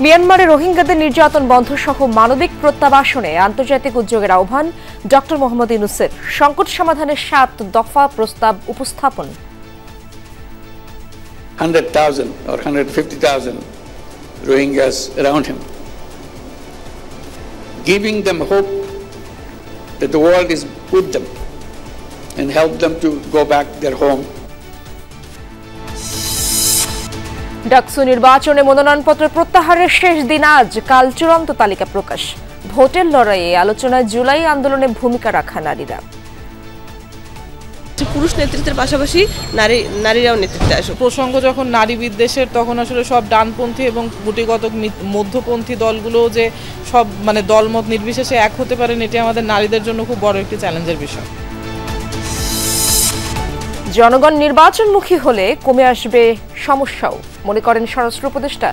মিয়ানমারে রোহিঙ্গাদের নির্যাতন বন্ধ সহ মানবিক প্রত্যাবাসনে আন্তর্জাতিক উদ্যোগের আহ্বান ডক্টর মোহাম্মদ ইউনূসের। সংকট সমাধানের ৭ দফা প্রস্তাব উপস্থাপন। 100,000 or 150,000 Rohingyas around him, giving them hope that the world is with them and help them to go back their home. DUCSU নির্বাচনে মনোনয়নপত্র প্রত্যাহারের শেষ দিন আজ। কাল চূড়ান্ত তালিকা প্রকাশ। ভোটের লড়াইয়ে আলোচনায় জুলাই আন্দোলনে ভূমিকা রাখা নারীরা। পুরুষ নেতৃত্বের পাশাপাশি নারীরাও নেতৃত্বে আসে। প্রসঙ্গ যখন নারী বিদ্বেষের, তখন আসলে সব ডানপন্থী এবং গুটিগত মধ্যপন্থী দলগুলো যে সব দলমত নির্বিশেষে এক হতে পারেন, এটি আমাদের নারীদের জন্য খুব বড় একটি চ্যালেঞ্জের বিষয়। জনগণ নির্বাচনমুখী হলে কমে আসবে সমস্যাও, মনে করেন স্বরাষ্ট্র উপদেষ্টা।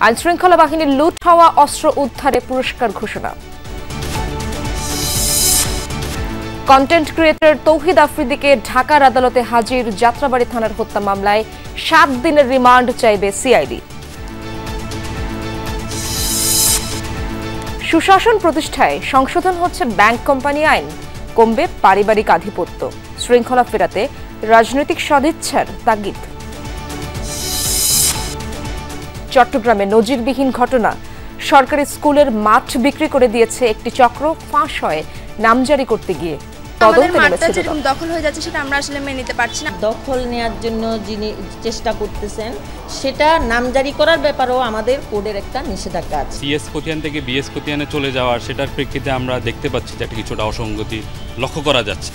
আইনশৃঙ্খলা বাহিনীর লুট হওয়া অস্ত্র উদ্ধারে পুরস্কার ঘোষণা। কন্টেন্ট ক্রিয়েটর তৌহিদ আফ্রিদিকে ঢাকার আদালতে হাজির। যাত্রাবাড়ী থানার হত্যা মামলায় ৭ দিনের রিমান্ড চাইবে সিআইডি। সুশাসন প্রতিষ্ঠায় সংশোধন হচ্ছে ব্যাংক কোম্পানি আইন। কমবে পারিবারিক আধিপত্য। শৃঙ্খলা ফেরাতে রাজনৈতিক সদিচ্ছার তাগিদ। চট্টগ্রামে নজিরবিহীন ঘটনা। সরকারি স্কুলের মাঠ বিক্রি করে দিয়েছে একটি চক্র। ফাঁস হয় নামজারি করতে গিয়ে। দখল হয়ে যাচ্ছে, সেটা আমরা আসলে মেনে নিতে পারছি না। দখল নেওয়ার জন্য যিনি চেষ্টা করতেছেন, সেটা নামজারি করার ব্যাপারেও আমাদের কোডের একটা নিষেধাজ্ঞা আছে। সিএস খতিয়ান থেকে বিএস খতিয়ানে চলে যাওয়ার, সেটার প্রেক্ষিতে আমরা দেখতে পাচ্ছি যে একটা কিছুটা অসঙ্গতি লক্ষ্য করা যাচ্ছে।